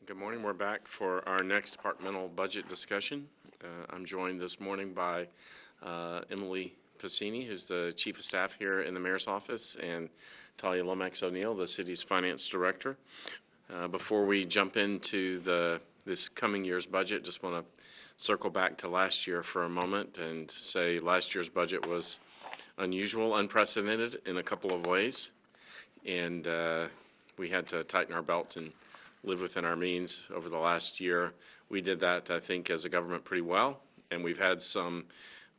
Good morning. We're back for our next departmental budget discussion. I'm joined this morning by Emily Pacini, who's the Chief of Staff here in the Mayor's Office, and Talia Lomax O'Neill, the city's Finance Director. Before we jump into this coming year's budget, just want to circle back to last year for a moment and say last year's budget was unusual, unprecedented in a couple of ways, and we had to tighten our belts and live within our means over the last year. We did that, I think, as a government pretty well, and we've had some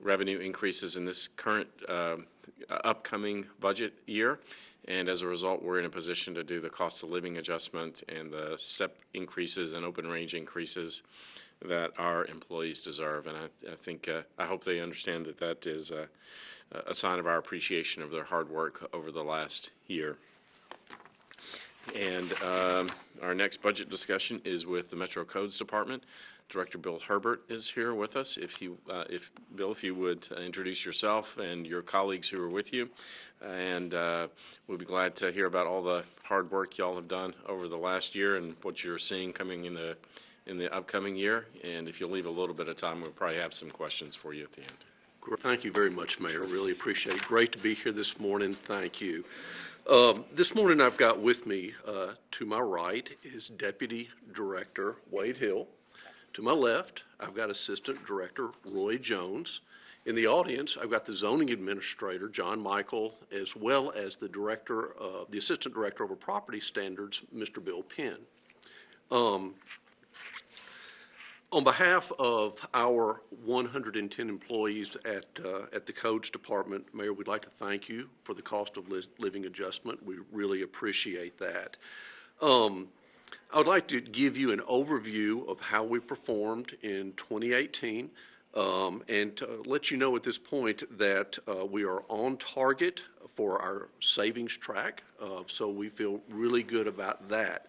revenue increases in this current upcoming budget year, and as a result, we're in a position to do the cost of living adjustment and the step increases and open range increases that our employees deserve. And I think, I hope they understand that that is a sign of our appreciation of their hard work over the last year. And our next budget discussion is with the Metro Codes Department. Director Bill Herbert is here with us. If Bill, if you would introduce yourself and your colleagues who are with you, and we'll be glad to hear about all the hard work y'all have done over the last year and what you're seeing coming in the upcoming year. And if you'll leave a little bit of time, we'll probably have some questions for you at the end. Thank you very much, Mayor. Really appreciate it. Great to be here this morning. Thank you. This morning I've got with me, to my right is Deputy Director Wade Hill. To my left, I've got Assistant Director Roy Jones. In the audience, I've got the Zoning Administrator, John Michael, as well as the Assistant Director over Property Standards, Mr. Bill Penn. On behalf of our 110 employees at the Codes Department, Mayor, we'd like to thank you for the cost of living adjustment. We really appreciate that. I would like to give you an overview of how we performed in 2018 and to let you know at this point that we are on target for our savings track, so we feel really good about that.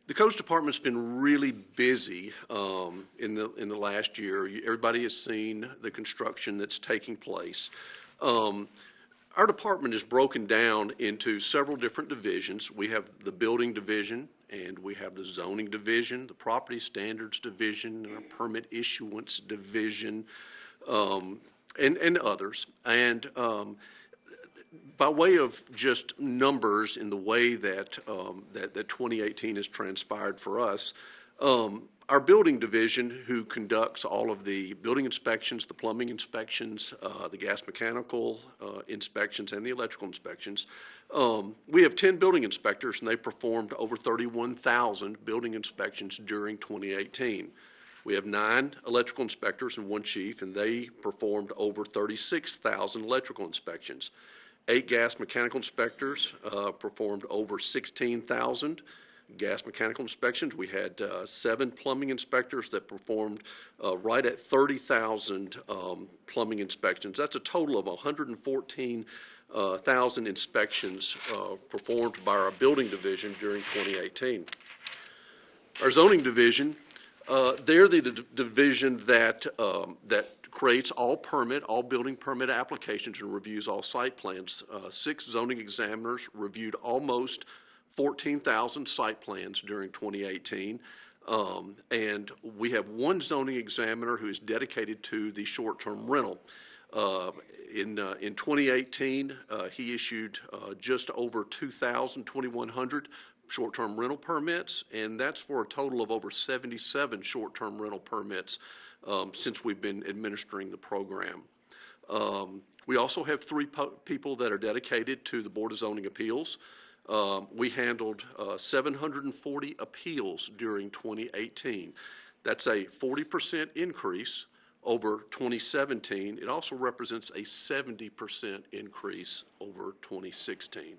The Codes Department's been really busy in the last year. Everybody has seen the construction that's taking place. Our department is broken down into several different divisions. We have the building division, and we have the zoning division, the property standards division, and a permit issuance division, and others. And by way of just numbers in the way that that 2018 has transpired for us, our building division, who conducts all of the building inspections, the plumbing inspections, the gas mechanical inspections, and the electrical inspections, we have 10 building inspectors, and they performed over 31,000 building inspections during 2018. We have 9 electrical inspectors and 1 chief, and they performed over 36,000 electrical inspections. 8 gas mechanical inspectors performed over 16,000 gas mechanical inspections. We had 7 plumbing inspectors that performed right at 30,000 plumbing inspections. That's a total of 114,000 inspections performed by our building division during 2018. Our zoning division, they're the division that creates all building permit applications and reviews all site plans. 6 zoning examiners reviewed almost 14,000 site plans during 2018. And we have 1 zoning examiner who is dedicated to the short-term rental. In 2018, he issued just over 2,100 short-term rental permits, and that's for a total of over 77 short-term rental permits since we've been administering the program. We also have 3 people that are dedicated to the Board of Zoning Appeals. We handled 740 appeals during 2018. That's a 40% increase over 2017. It also represents a 70% increase over 2016.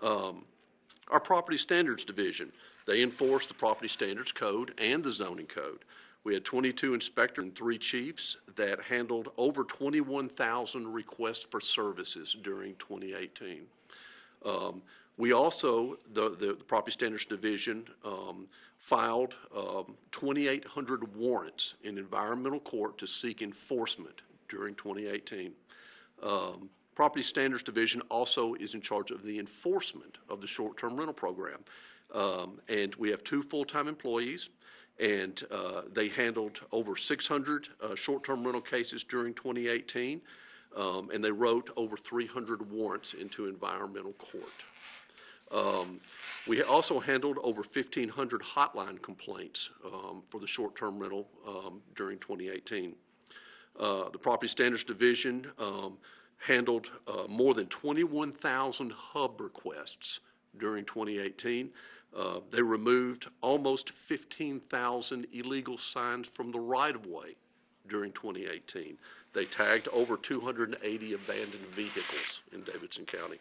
Our Property Standards Division, they enforce the Property Standards Code and the Zoning Code. We had 22 inspectors and 3 chiefs that handled over 21,000 requests for services during 2018. We also, the Property Standards Division, filed 2,800 warrants in environmental court to seek enforcement during 2018. Property Standards Division also is in charge of the enforcement of the short-term rental program. And we have 2 full-time employees, and they handled over 600 short-term rental cases during 2018, and they wrote over 300 warrants into environmental court. We also handled over 1,500 hotline complaints for the short-term rental during 2018. The Property Standards Division handled more than 21,000 hub requests during 2018. They removed almost 15,000 illegal signs from the right-of-way during 2018. They tagged over 280 abandoned vehicles in Davidson County.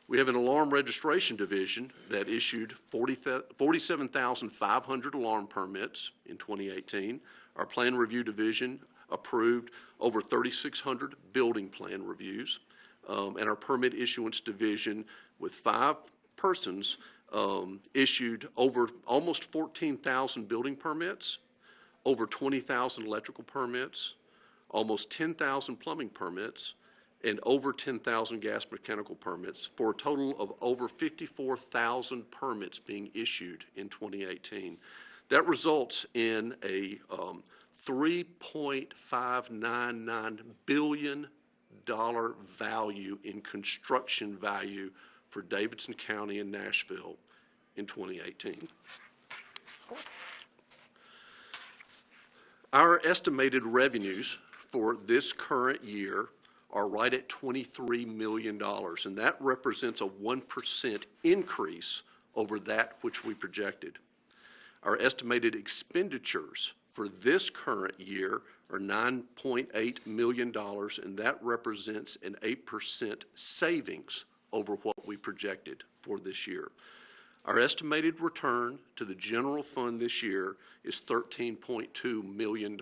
We have an alarm registration division that issued 47,500 alarm permits in 2018. Our plan review division approved over 3,600 building plan reviews. And our permit issuance division, with 5 persons, issued over almost 14,000 building permits, over 20,000 electrical permits, almost 10,000 plumbing permits, and over 10,000 gas mechanical permits, for a total of over 54,000 permits being issued in 2018. That results in a $3.599 billion value in construction value for Davidson County and Nashville in 2018. Our estimated revenues for this current year are right at $23 million, and that represents a 1% increase over that which we projected. Our estimated expenditures for this current year are $9.8 million, and that represents an 8% savings over what we projected for this year. Our estimated return to the general fund this year is $13.2 million.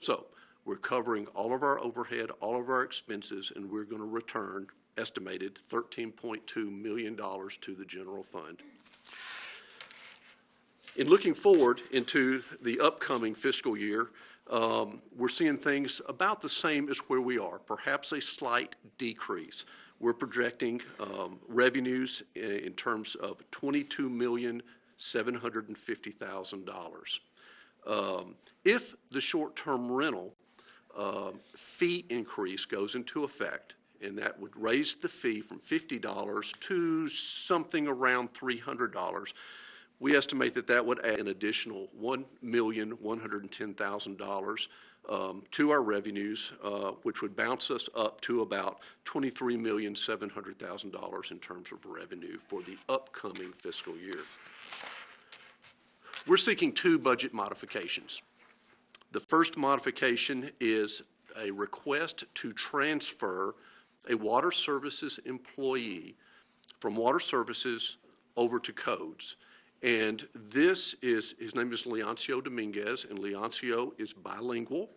So we're covering all of our overhead, all of our expenses, and we're going to return estimated $13.2 million to the general fund. In looking forward into the upcoming fiscal year, we're seeing things about the same as where we are, perhaps a slight decrease. We're projecting revenues in terms of $22,750,000. If the short-term rental fee increase goes into effect, and that would raise the fee from $50 to something around $300, we estimate that that would add an additional $1,110,000 to our revenues, which would bounce us up to about $23,700,000 in terms of revenue for the upcoming fiscal year. We're seeking 2 budget modifications. The first modification is a request to transfer a water services employee from water services over to codes. And this is, his name is Leoncio Dominguez, and Leoncio is bilingual.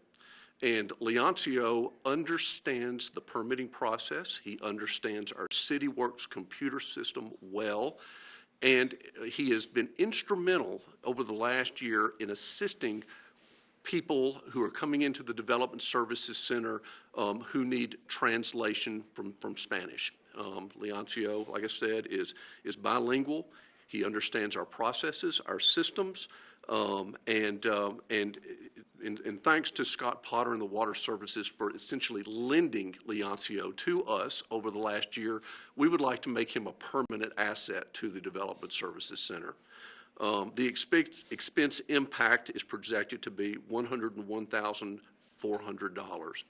And Leoncio understands the permitting process. He understands our CityWorks computer system well. And he has been instrumental over the last year in assisting people who are coming into the Development Services Center who need translation from Spanish. Leoncio, like I said, is bilingual. He understands our processes, our systems, and thanks to Scott Potter and the Water Services for essentially lending Leoncio to us over the last year, we would like to make him a permanent asset to the Development Services Center. The expense impact is projected to be $101,400.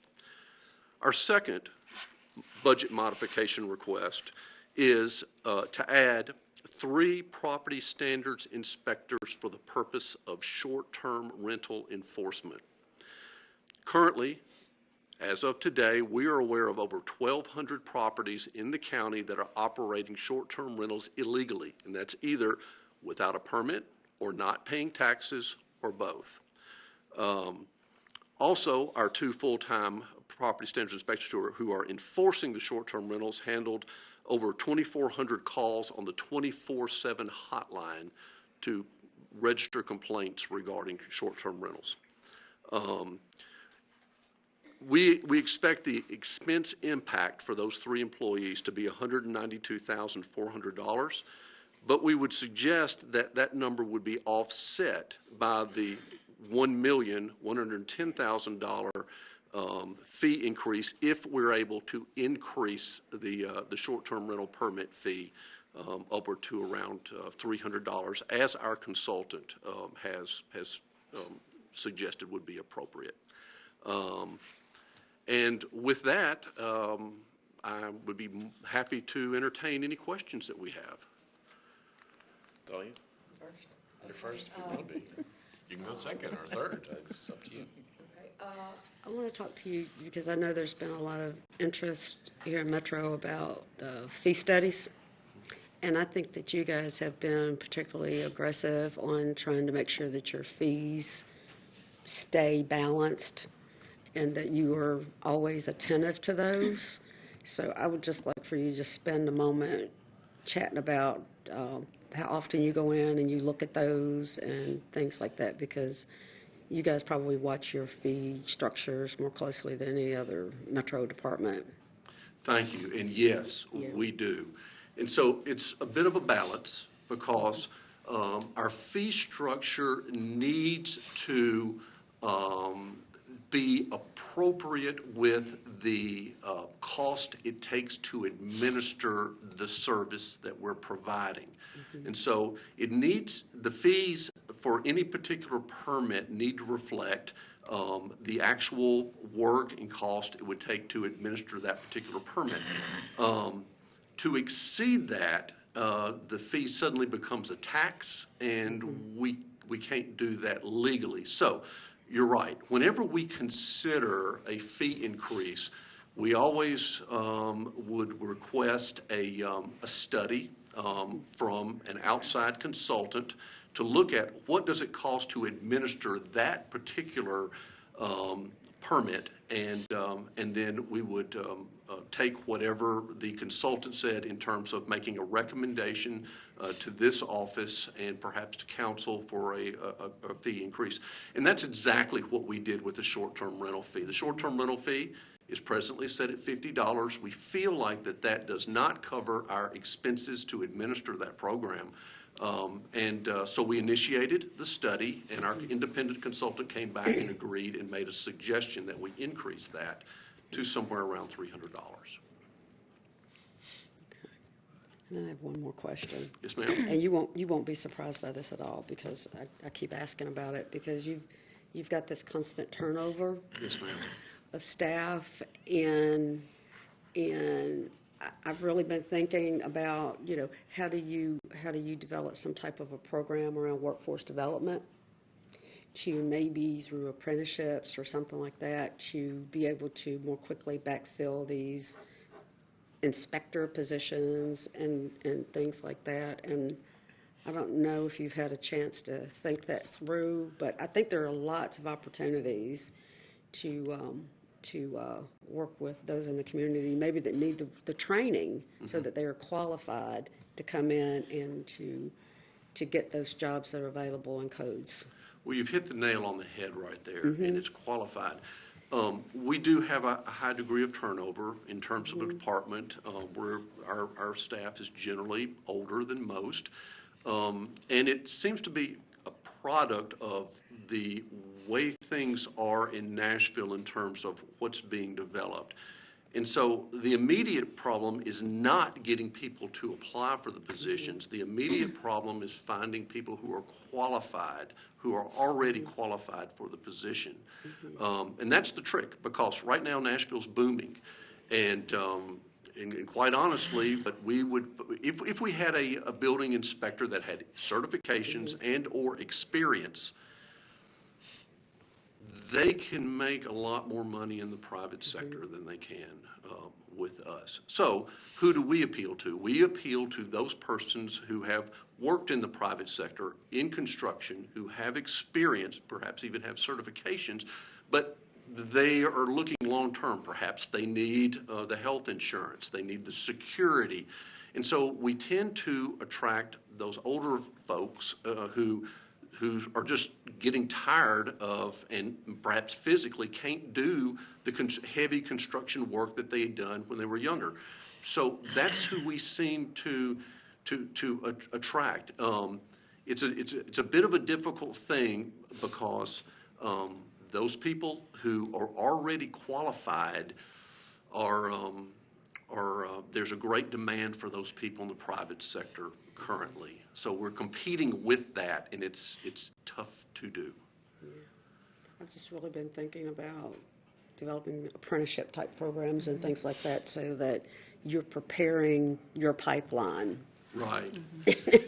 Our second budget modification request is to add 3 property standards inspectors for the purpose of short-term rental enforcement. Currently, as of today, we are aware of over 1,200 properties in the county that are operating short-term rentals illegally, and that's either without a permit or not paying taxes or both. Also, our 2 full-time property standards inspectors who are enforcing the short-term rentals handled over 2,400 calls on the 24/7 hotline to register complaints regarding short-term rentals. We expect the expense impact for those 3 employees to be $192,400. But we would suggest that that number would be offset by the $1,110,000 fee increase if we're able to increase the short-term rental permit fee upward to around $300, as our consultant has suggested would be appropriate. And with that, I would be happy to entertain any questions that we have. Dahlia? First. You're first if you want to be. You can go second or third. It's up to you. I want to talk to you because I know there's been a lot of interest here in Metro about fee studies. And I think that you guys have been particularly aggressive on trying to make sure that your fees stay balanced and that you are always attentive to those. So I would just like for you to just spend a moment chatting about how often you go in and you look at those and things like that, because you guys probably watch your fee structures more closely than any other Metro department. Thank you. And yes, we do. And so it's a bit of a balance because our fee structure needs to be appropriate with the cost it takes to administer the service that we're providing. Mm-hmm. And so it needs, the fees for any particular permit need to reflect the actual work and cost it would take to administer that particular permit. To exceed that, the fee suddenly becomes a tax, and we can't do that legally. So you're right. Whenever we consider a fee increase, we always would request a study from an outside consultant to look at what does it cost to administer that particular permit, and then we would take whatever the consultant said in terms of making a recommendation to this office and perhaps to council for a fee increase. And that's exactly what we did with the short-term rental fee. The short-term rental fee is presently set at $50. We feel like that does not cover our expenses to administer that program. So we initiated the study, and our independent consultant came back and agreed and made a suggestion that we increase that to somewhere around $300. Okay. And then I have one more question. Yes, ma'am. And you won't be surprised by this at all, because I keep asking about it, because you've got this constant turnover. Yes, ma'am. Of staff, and I've really been thinking about, how do you develop some type of a program around workforce development to maybe through apprenticeships or something like that to be able to more quickly backfill these inspector positions and things like that. And I don't know if you've had a chance to think that through, but I think there are lots of opportunities to work with those in the community, maybe that need the training, so that they are qualified to come in and to get those jobs that are available in codes. Well, you've hit the nail on the head right there, and it's qualified. We do have a high degree of turnover in terms of the department, where our staff is generally older than most, and it seems to be a product of the way things are in Nashville in terms of what's being developed. And so the immediate problem is not getting people to apply for the positions. The immediate problem is finding people who are qualified, who are already qualified for the position. And that's the trick, because right now Nashville's booming. And quite honestly, but we would, if we had a building inspector that had certifications and or experience, they can make a lot more money in the private sector than they can with us. So who do we appeal to? We appeal to those persons who have worked in the private sector in construction, who have experience, perhaps even have certifications, but they are looking long-term. Perhaps they need the health insurance, they need the security. And so we tend to attract those older folks who are just getting tired of, and perhaps physically can't do the heavy construction work that they had done when they were younger. So that's who we seem to attract. It's a bit of a difficult thing because those people who are already qualified there's a great demand for those people in the private sector currently. So we're competing with that, and it's tough to do. Yeah. I've just really been thinking about developing apprenticeship type programs and things like that so that you're preparing your pipeline. Right.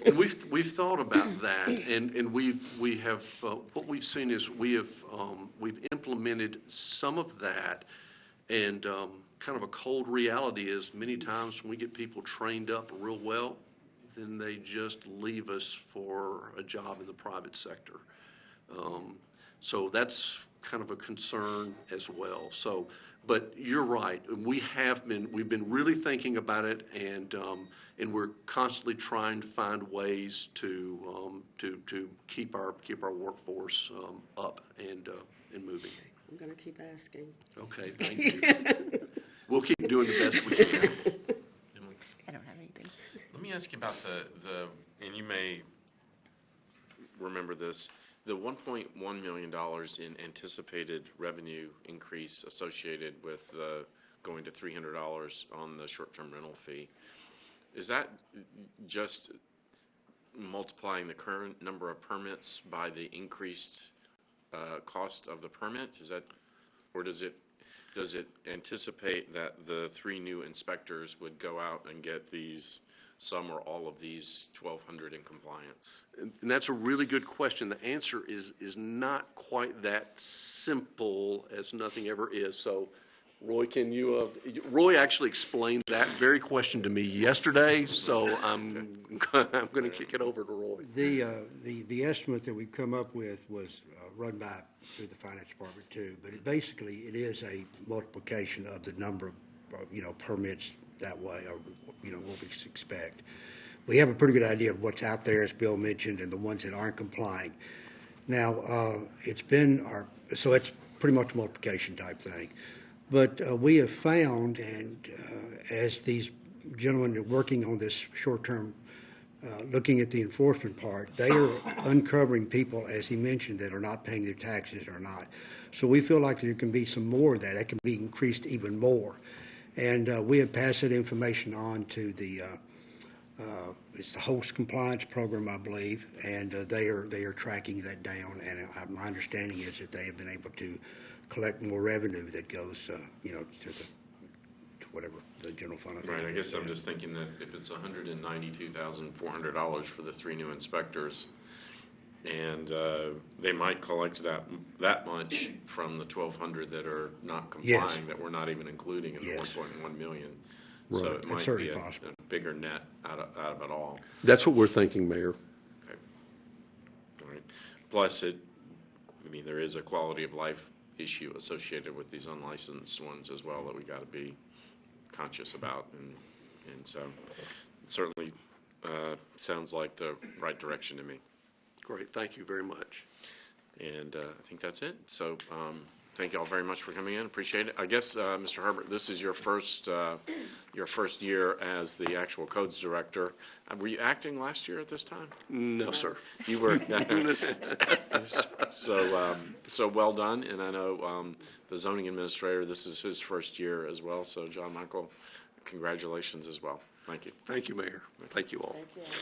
And we've thought about that, and we have what we've seen is we've implemented some of that, and kind of a cold reality is many times when we get people trained up real well, then they just leave us for a job in the private sector. So that's kind of a concern as well. So, but you're right. We've been really thinking about it, and we're constantly trying to find ways to keep our workforce up and moving. I'm going to keep asking. Okay, thank you. We'll keep doing the best we can. I don't have anything. Let me ask you about the and you may remember this, the $1.1 million in anticipated revenue increase associated with going to $300 on the short-term rental fee. Is that just multiplying the current number of permits by the increased cost of the permit? Is that, or does it anticipate that the 3 new inspectors would go out and get these, some or all of these 1,200 in compliance? And that's a really good question. The answer is not quite that simple, as nothing ever is. So, Roy, can you? Roy actually explained that very question to me yesterday. So I'm going to kick it over to Roy. The estimate that we've come up with was run by through the finance department too, but it is a multiplication of the number of permits that way, or what we expect. We have a pretty good idea of what's out there, as Bill mentioned, and the ones that aren't complying. Now it's pretty much a multiplication type thing. But we have found, and as these gentlemen are working on this short-term, looking at the enforcement part, they are uncovering people, as he mentioned, that are not paying their taxes or not. So we feel like there can be some more of that. That can be increased even more. And we have passed that information on to it's the host compliance program, I believe, and they are tracking that down. And my understanding is that they have been able to collect more revenue that goes, to whatever the general fund. Right. I guess I'm just thinking that if it's $192,400 for the 3 new inspectors, and they might collect that much from the 1,200 that are not complying, Yes. that we're not even including in Yes. the 1.1 million. Right. So it That's might be certainly a possible. bigger net out of it all. That's what we're thinking, Mayor. Okay. All right. Plus, there is a quality of life issue associated with these unlicensed ones as well that we got to be conscious about, and so it certainly sounds like the right direction to me. Great, thank you very much. And I think that's it. So thank you all very much for coming in. Appreciate it. I guess, Mr. Herbert, this is your first year as the actual codes director. Were you acting last year at this time? No, sir. You were. So well done. And I know the zoning administrator, this is his first year as well. So John Michael, congratulations as well. Thank you. Thank you, Mayor. Thank you all. Thank you.